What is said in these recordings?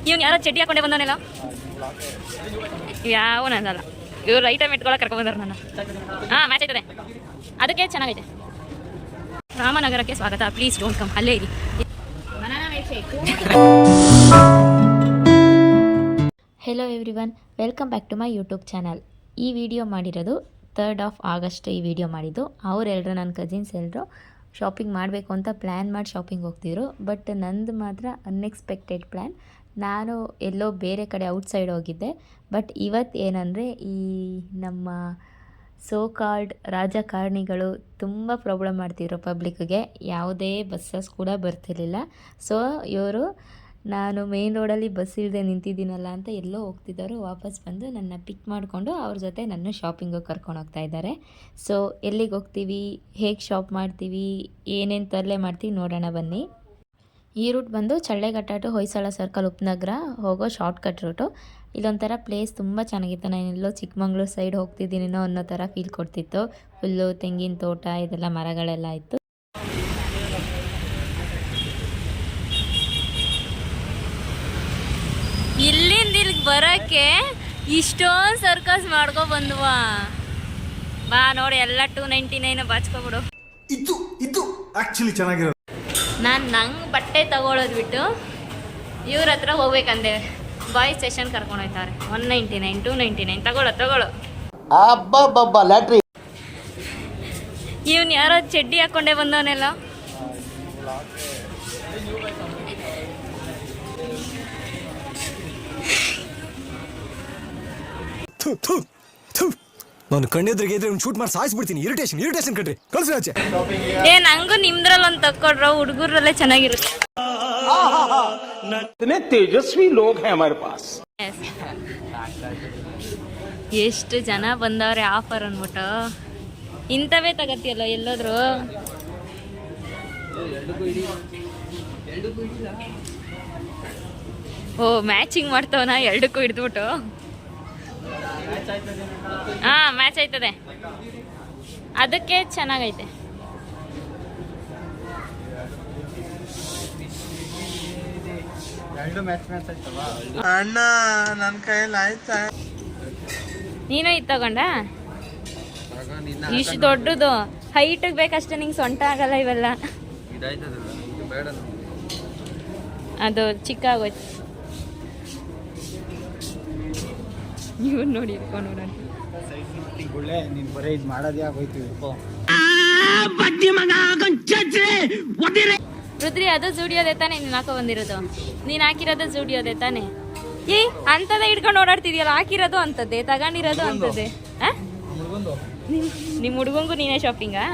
ಇವ್ನು ಯಾರೋ ಚಡ್ಡಿ ಹಾಕೊಂಡೆ ಬಂದವನೆಲ್ಲ ಯಾವ ನಂದಲ್ಲ ಇವ್ರು ಐಟಮ್ ಇಟ್ಕೊಳಕ್ಕೆ ಕರ್ಕೊಂಡ್ ಬಂದಾರ ನಾನು. ಮ್ಯಾಚ್ ಆಯ್ತದೆ ಅದಕ್ಕೆ ಚೆನ್ನಾಗೈತೆ. ರಾಮನಗರಕ್ಕೆ ಸ್ವಾಗತ, ಪ್ಲೀಸ್ ಡೋಂಟ್ ಕಮ್, ಅಲ್ಲೇ ಇರಿ. Hello everyone, welcome back to my YouTube channel. ಈ ವಿಡಿಯೋ ಮಾಡಿರೋದು 3rd of August ಈ ವಿಡಿಯೋ ಮಾಡಿದ್ದು. ಅವರೆಲ್ಲರೂ ನನ್ನ ಕಸಿನ್ಸ್ ಎಲ್ಲರೂ ಶಾಪಿಂಗ್ ಮಾಡಬೇಕು ಅಂತ ಪ್ಲ್ಯಾನ್ ಮಾಡಿ ಶಾಪಿಂಗ್ ಹೋಗ್ತಿದ್ರು. ಬಟ್ ನಂದು ಮಾತ್ರ ಅನ್ಎಕ್ಸ್ಪೆಕ್ಟೆಡ್ ಪ್ಲ್ಯಾನ್. ನಾನು ಎಲ್ಲೋ ಬೇರೆ ಕಡೆ ಔಟ್ಸೈಡ್ ಹೋಗಿದ್ದೆ. ಬಟ್ ಇವತ್ತು ಏನಂದರೆ ಈ ನಮ್ಮ ಸೋ ಕಾಲ್ಡ್ ರಾಜಕಾರಣಿಗಳು ತುಂಬ ಪ್ರಾಬ್ಲಮ್ ಮಾಡ್ತಿದ್ರು ಪಬ್ಲಿಕ್ಗೆ. ಯಾವುದೇ ಬಸ್ಸಸ್ ಕೂಡ ಬರ್ತಿರ್ಲಿಲ್ಲ. ಸೊ ಇವರು ನಾನು ಮೇನ್ ರೋಡಲ್ಲಿ ಬಸ್ ಇಲ್ಲದೆ ನಿಂತಿದ್ದೀನಲ್ಲ ಅಂತ ಎಲ್ಲೋ ಹೋಗ್ತಿದ್ದವರು ವಾಪಸ್ ಬಂದು ನನ್ನ ಪಿಕ್ ಮಾಡಿಕೊಂಡು ಅವ್ರ ಜೊತೆ ನನ್ನ ಶಾಪಿಂಗಿಗೆ ಕರ್ಕೊಂಡು ಹೋಗ್ತಾ ಇದ್ದಾರೆ. ಸೊ ಎಲ್ಲಿಗೆ ಹೋಗ್ತೀವಿ, ಹೇಗೆ ಶಾಪ್ ಮಾಡ್ತೀವಿ, ಏನೇನು ತರಲೆ ಮಾಡ್ತೀವಿ ನೋಡೋಣ ಬನ್ನಿ. ಈ ರೂಟ್ ಬಂದು ಚಳ್ಳೆಘಟ್ಟ ಟು ಹೊಯ್ಸಳ ಸರ್ಕಲ್ ಉಪನಗರ ಹೋಗೋ ಶಾರ್ಟ್ಕಟ್ ರೂಟು. ಇಲ್ಲೊಂಥರ ಪ್ಲೇಸ್ ತುಂಬ ಚೆನ್ನಾಗಿತ್ತು. ನಾನೆಲ್ಲೋ ಚಿಕ್ಕಮಂಗ್ಳೂರು ಸೈಡ್ ಹೋಗ್ತಿದ್ದೀನೇನೋ ಅನ್ನೋ ಥರ ಫೀಲ್ ಕೊಡ್ತಿತ್ತು. ಫುಲ್ಲು ತೆಂಗಿನ ತೋಟ, ಇದೆಲ್ಲ ಮರಗಳೆಲ್ಲ ಇತ್ತು. ಇಲ್ಲಿಂದ ಇಲ್ಲಿಗೆ ಬರೋಕ್ಕೆ ಇಷ್ಟೊಂದು ಸರ್ಕಸ್ ಮಾಡ್ಕೊ ಬಂದ್ವಾ. ಬಾ ನೋಡಿ, ಎಲ್ಲ 299 ಬಾಚ್ಕೊಬಿಡು. ಇದು ಆಕ್ಚುಲಿ ಚೆನ್ನಾಗಿರೋದು. ನಾನು ನಂಗೆ ಬಟ್ಟೆ ತಗೊಳ್ಳೋದು ಬಿಟ್ಟು ಇವ್ರ ಹತ್ರ ಹೋಗ್ಬೇಕಂದೆ. ಬಾಯ್ಸ್ ಸೆಷನ್ ಕರ್ಕೊಂಡು ಹೋಗ್ತಾರೆ. 199 299 ತಗೊಳ್ಳೋ. ಲ್ಯಾಟ್ರಿ. ಇವ್ನು ಯಾರೋ ಚಡ್ಡಿ ಹಾಕೊಂಡೆ ಬಂದವನೆಲ್ಲ. ನಾನು ಕಣ್ಣೆದ್ರಿಗೆ ಇದ್ರೆ ಶೂಟ್ ಮಾಡಿ ಸಾಯಿಸ್ಬಿಡ್ತೀನಿ. ಇರಿಟೇಷನ್ ಕಟ್ರಿ ಕಳ್ಸಿ ಆಚೆ. ನಂಗೂ ನಿಮ್ದ್ರಲ್ಲಿ ಒಂದು ತಕ್ಕೊಡ್ರ, ಹುಡುಗರಲ್ಲೇ ಚೆನ್ನಾಗಿರುತ್ತೆ. ತೇಜಸ್ವಿ ಲೋಗ್ ಹೈ ಹಮಾರೆ ಪಾಸ್. ಎಷ್ಟು ಜನ ಬಂದವ್ರೆ ಆಫರ್ ಅಂದ್ಬಿಟ್ಟು. ಇಂಥವೇ ತಗತ್ತಿಯಲ್ಲ ಎಲ್ಲೋದ್ರು. ಓ ಮ್ಯಾಚಿಂಗ್ ಮಾಡ್ತವನ ಎರಡಕ್ಕೂ ಹಿಡಿದ್ಬಿಟ್ಟು. ಮ್ಯಾಚ್ ಆಯ್ತದೆ ಅದಕ್ಕೆ ಚೆನ್ನಾಗೈತೆ. ಅಣ್ಣ ನನ್ನ ಕೈಯಲ್ಲಿ ಆಯ್ತಾ? ನೀನು ಇದು ತಗೊಂಡ? ಇಷ್ಟು ದೊಡ್ಡದು ಹೈಟಿಗೆ ಬೇಕಷ್ಟೇ, ನಿಂಗೆ ಸೊಂಟ ಆಗಲ್ಲ ಇವೆಲ್ಲ. ಅದು ಚಿಕ್ಕ ಆಗೋಯ್ತು. ಇವ್ರು ನೋಡಿ ಇಟ್ಕೊಂಡು ನೋಡೋಣ. ನೀನು ಬರೀ ಇದು ಮಾಡೋದೇ ಆಗೋಯ್ತು. ರುದ್ರಿ, ಅದು ಜೂಡಿಯೋದೆ ತಾನೆ ನೀನು ಹಾಕೋ ಬಂದಿರೋದು? ನೀನು ಹಾಕಿರೋದು ಜೂಡಿಯೋದೆ ತಾನೆ? ಅಂಥದ್ದೇ ಹಿಡ್ಕೊಂಡು ಓಡಾಡ್ತಿದ್ಯಲ್ಲ. ಹಾಕಿರೋದು ಅಂಥದ್ದೇ, ತಗೊಂಡಿರೋದು ಅಂಥದ್ದೇ. ನಿಮ್ಮ ಹುಡುಗಂಗೂ ನೀನೇ ಶಾಪಿಂಗಾ?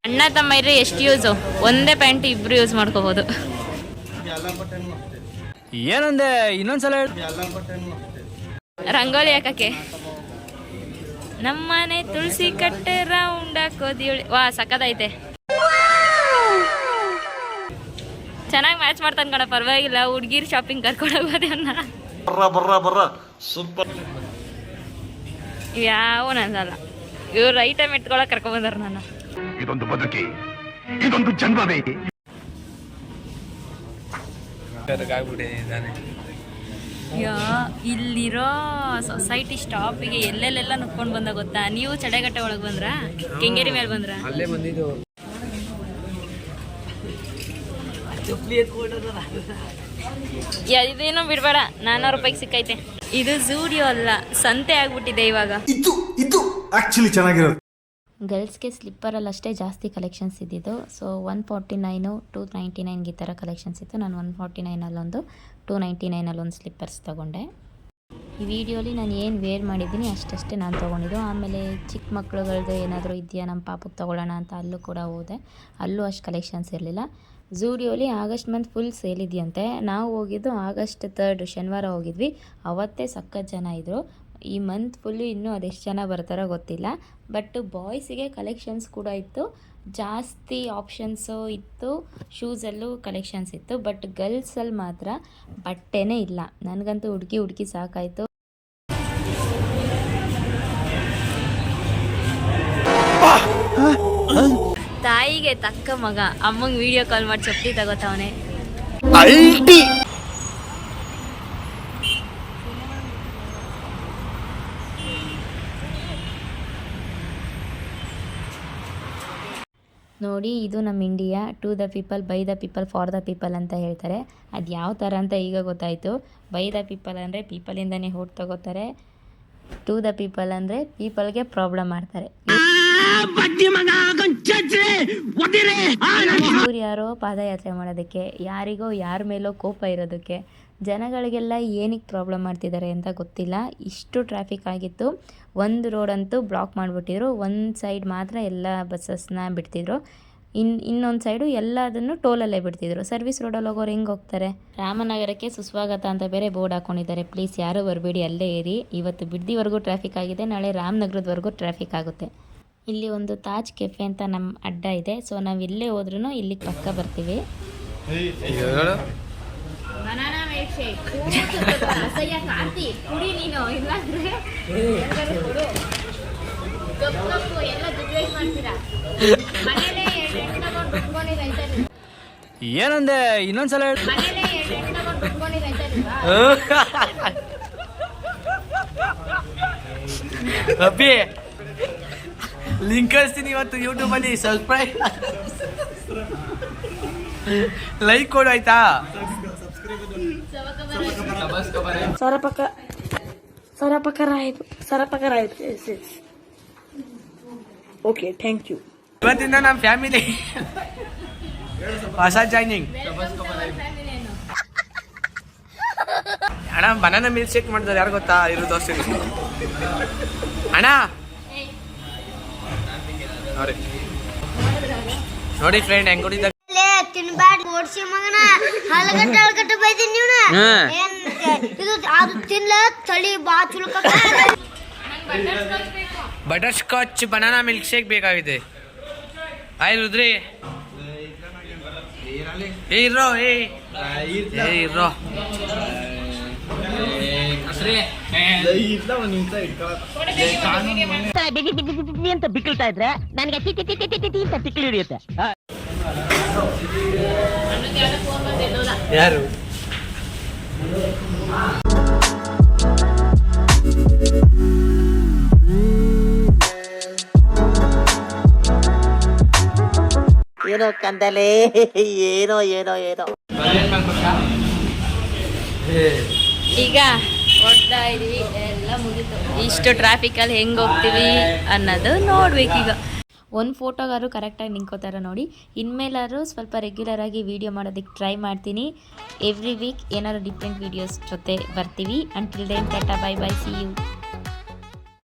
ಅಣ್ಣ ತಮ್ಮ ಇದ್ರೆ ಎಷ್ಟು ಯೂಸು. ಒಂದೇ ಪ್ಯಾಂಟ್ ಇಬ್ರು ಯೂಸ್ ಮಾಡ್ಕೋಬಹುದು. ಏನಂದೆ ಇನ್ನೊಂದ್ಸಲ ರಂಗೋಲಿ ಹಾಕಕ್ಕೆ. ನಮ್ಮನೆ ತುಳಸಿ ಕಟ್ಟೆ ರೌಂಡ್ ಹಾಕೋದಿ. ವಾ ಸಕ್ಕದೈತೆ, ಚೆನ್ನಾಗಿ ಮ್ಯಾಚ್ ಮಾಡ್ತಾನೆ ಕಣ. ಪರವಾಗಿಲ್ಲ, ಹುಡ್ಗಿರ್ ಶಾಪಿಂಗ್ ಕರ್ಕೊಂಡು ಹೋಗೋದೇ ಸೂಪರ್. ಯಾವ ನಂದಲ್ಲ, ಇವ್ರು ಐಟಮ್ ಇಟ್ಕೊಳಕ್ ಕರ್ಕೊಂಡ್ ಬಂದಾರ ನಾನು. ಇದೊಂದು ಬದುಕಿ, ಇದೊಂದು ಜನ್ಮವೇ. ಇಲ್ಲಿರೋ ಸೊಸೈಟಿ ಸ್ಟಾಪಿಗೆ ಎಲ್ಲೆಲ್ಲೆಲ್ಲ ನುಕ್ಕೊಂಡು ಬಂದ ಗೊತ್ತಾ? ನೀವು ಚಡೆಗಟ್ಟೆ ಒಳಗೆ ಬಂದ್ರ? ಕೆಂಗೇರಿ ಮೇಲೆ ಬಂದ್ರ? ಅಲ್ಲೇ ಬಂದಿದ್ದು. ಇದೇನೋ ಬಿಡ್ಬೇಡ, 400 ರೂಪಾಯಿಗೆ ಸಿಕ್ಕೈತೆ. ಇದು ಜೂಡಿಯೋ ಅಲ್ಲ, ಸಂತೆ ಆಗ್ಬಿಟ್ಟಿದೆ ಇವಾಗ. ಇದು ಆಕ್ಚುಲಿ ಚೆನ್ನಾಗಿರೋದು. ಗರ್ಲ್ಸ್ಗೆ ಸ್ಲಿಪ್ಪರಲ್ಲಿ ಅಷ್ಟೇ ಜಾಸ್ತಿ ಕಲೆಕ್ಷನ್ಸ್ ಇದ್ದಿದ್ದು. ಸೊ 149 299 ಈ ಥರ ಕಲೆಕ್ಷನ್ಸ್ ಇತ್ತು. ನಾನು 149 299 ಸ್ಲಿಪ್ಪರ್ಸ್ ತೊಗೊಂಡೆ. ಈ ವಿಡಿಯೋಲಿ ನಾನು ಏನು ವೇರ್ ಮಾಡಿದ್ದೀನಿ ಅಷ್ಟೇ ನಾನು ತೊಗೊಂಡಿದ್ದು. ಆಮೇಲೆ ಚಿಕ್ಕ ಮಕ್ಳುಗಳದ್ದು ಏನಾದರೂ ಇದೆಯಾ ನಮ್ಮ ಪಾಪಕ್ಕೆ ತೊಗೊಳ್ಳೋಣ ಅಂತ ಅಲ್ಲೂ ಕೂಡ ಹೋದೆ. ಅಲ್ಲೂ ಅಷ್ಟು ಕಲೆಕ್ಷನ್ಸ್ ಇರಲಿಲ್ಲ. ಝೂಡಿಯೋಲಿ ಆಗಸ್ಟ್ ಮಂತ್ ಫುಲ್ ಸೇಲ್ ಇದೆಯಂತೆ. ನಾವು ಹೋಗಿದ್ದು August 3rd ಶನಿವಾರ ಹೋಗಿದ್ವಿ. ಅವತ್ತೇ ಸಖತ್ ಜನ ಇದ್ದರು. ಈ ಮಂತ್ ಫುಲ್ಲು ಇನ್ನೂ ಅದೆಷ್ಟು ಜನ ಬರ್ತಾರೋ ಗೊತ್ತಿಲ್ಲ. ಬಟ್ ಬಾಯ್ಸಿಗೆ ಕಲೆಕ್ಷನ್ಸ್ ಕೂಡ ಇತ್ತು, ಜಾಸ್ತಿ ಆಪ್ಷನ್ಸು ಇತ್ತು. ಶೂಸಲ್ಲೂ ಕಲೆಕ್ಷನ್ಸ್ ಇತ್ತು. ಬಟ್ ಗರ್ಲ್ಸಲ್ಲಿ ಮಾತ್ರ ಬಟ್ಟೆನೇ ಇಲ್ಲ. ನನಗಂತೂ ಹುಡುಕಿ ಸಾಕಾಯಿತು. ತಾಯಿಗೆ ತಾಯಿಗೆ ತಕ್ಕ ಮಗ ಅಮ್ಮಂಗೆ ವಿಡಿಯೋ ಕಾಲ್ ಮಾಡಿ ಚಪ್ಪಲಿ ತಗೋತಾವನೆ. ನೋಡಿ, ಇದು ನಮ್ಮ India. To the people, by the people, for the people ಅಂತ ಹೇಳ್ತಾರೆ. ಅದು ಯಾವ ಥರ ಅಂತ ಈಗ ಗೊತ್ತಾಯಿತು. ಬೈ ದ ಪೀಪಲ್ ಅಂದರೆ ಪೀಪಲಿಂದನೇ ಓಟ್ ತಗೋತಾರೆ. ಟು ದ ಪೀಪಲ್ ಅಂದರೆ ಪೀಪಲ್ಗೆ ಪ್ರಾಬ್ಲಮ್ ಮಾಡ್ತಾರೆ. ಇವ್ರು ಯಾರೋ ಪಾದಯಾತ್ರೆ ಮಾಡೋದಕ್ಕೆ, ಯಾರಿಗೋ ಯಾರ ಮೇಲೋ ಕೋಪ ಇರೋದಕ್ಕೆ, ಜನಗಳಿಗೆಲ್ಲ ಏನಕ್ಕೆ ಪ್ರಾಬ್ಲಮ್ ಮಾಡ್ತಿದ್ದಾರೆ ಅಂತ ಗೊತ್ತಿಲ್ಲ. ಇಷ್ಟು ಟ್ರಾಫಿಕ್ ಆಗಿತ್ತು. ಒಂದು ರೋಡಂತೂ ಬ್ಲಾಕ್ ಮಾಡಿಬಿಟ್ಟಿದ್ರು. ಒಂದು ಸೈಡ್ ಮಾತ್ರ ಎಲ್ಲ ಬಸ್ಸಸ್ನ ಬಿಡ್ತಿದ್ರು. ಇನ್ನೊಂದು ಸೈಡು ಎಲ್ಲದನ್ನು ಟೋಲಲ್ಲೇ ಬಿಡ್ತಿದ್ರು. ಸರ್ವಿಸ್ ರೋಡಲ್ಲಿ ಹೋಗೋರು ಹೆಂಗೆ ಹೋಗ್ತಾರೆ? ರಾಮನಗರಕ್ಕೆ ಸುಸ್ವಾಗತ ಅಂತ ಬೇರೆ ಬೋರ್ಡ್ ಹಾಕೊಂಡಿದ್ದಾರೆ. ಪ್ಲೀಸ್ ಯಾರೂ ಬರಬೇಡಿ, ಅಲ್ಲೇ ಇರಿ. ಇವತ್ತು ಬಿಡ್ದಿವರೆಗೂ ಟ್ರಾಫಿಕ್ ಆಗಿದೆ, ನಾಳೆ ರಾಮನಗರದವರೆಗೂ ಟ್ರಾಫಿಕ್ ಆಗುತ್ತೆ. ಇಲ್ಲಿ ಒಂದು ತಾಜ್ ಕೆಫೆ ಅಂತ ನಮ್ಮ ಅಡ್ಡ ಇದೆ. ಸೊ ನಾವು ಎಲ್ಲೇ ಹೋದ್ರೂ ಇಲ್ಲಿಗೆ ಪಕ್ಕ ಬರ್ತೀವಿ. ಬನಾನಾ ಮಿಲ್ಕ್ ಶೇಕ್ ಅಸಹ್ಯ ಕಾರ್ತಿ ಕುಡಿ ನೀನು, ಇಲ್ಲಾಂದ್ರೆ ಕಪ್ಪು ಎಲ್ಲ ದುಡ್ಡು ಮಾಡ್ತೀರಾ. ಮನೇಲೆ ತಗೊಂಡು ರುಬ್ಕೊಂಡಿರ ಏನಂದೆ ಇನ್ನೊಂದ್ಸಲ ಹೇಳಿ. ಮನೇಲೆ ತಗೊಂಡು ರುಬ್ಕೊಂಡಿರ ಅಬ್ಬಿ ಲಿಂಕ್ ಕಳಿಸ್ತೀನಿ ಇವತ್ತು ಯೂಟ್ಯೂಬಲ್ಲಿ. ಸಬ್ಸ್ಕ್ರೈಬ್ ಲೈಕ್ ಕೊಡು ಆಯ್ತಾ. Okay, thank you. ಇವತ್ತಿಂದ ನಮ್ಮ ಫ್ಯಾಮಿಲಿ ಹೊಸ ಜಾಯ್ನಿಂಗ್. ಅಣ್ಣ ಬನಾನಾ ಮಿಲ್ಕ್ ಶೇಕ್ ಮಾಡಿದ್ರೆ ಯಾರು ಗೊತ್ತಾ? ಇರೋ ದೋಸ್ತ ಅಣ್ಣ ನೋಡಿ ಫ್ರೆಂಡ್ ಹೆಂಗ್ ಕುಡಿದ ತಿನ್ಬ್ಯಾಡ ಓಡ್ಸಿ ಮಗನ. ಹಲಗಟ್ಟ ಬೈದಿನಿ ಇದು ಅದು ತಿನ್ಲ ತಳಿ ಬಾ ಚುಲ್ಕ. Butterscotch banana milkshake ಬೇಕಾಗಿದೆ. ಆಯ್ ರುದ್ರಿ ಇರೋ ಇರೋ ಅಂತ ಬಿಕ್ಕಳ್ತಾ ಇದ್ರೆ ನನಗೆ ಅಂತ ತಿಕ್ಲಿ ಹಿಡಿಯುತ್ತೆ. ಯಾರು ಏನೋ ಕಂದಲೆ, ಏನೋ ಏನೋ ಏನೋ. ಈಗ ಹೊಡ್ತಾ ಇದೀವಿ, ಎಲ್ಲ ಮುಗೀತು. ಇಷ್ಟು ಟ್ರಾಫಿಕಲ್ಲಿ ಹೆಂಗೆ ಹೋಗ್ತೀವಿ ಅನ್ನೋದು ನೋಡ್ಬೇಕೀಗ. ಒಂದು ಫೋಟೋಗಾರು ಕರೆಕ್ಟಾಗಿ ನಿಂತ್ಕೋತಾರ ನೋಡಿ. ಇನ್ಮೇಲಾದ್ರು ಸ್ವಲ್ಪ ರೆಗ್ಯುಲರಾಗಿ ವೀಡಿಯೋ ಮಾಡೋದಕ್ಕೆ ಟ್ರೈ ಮಾಡ್ತೀನಿ. ಎವ್ರಿ ವೀಕ್ ಏನಾದ್ರು ಡಿಫ್ರೆಂಟ್ ವೀಡಿಯೋಸ್ ಜೊತೆ ಬರ್ತೀವಿ. Until then tata, bye bye, see you.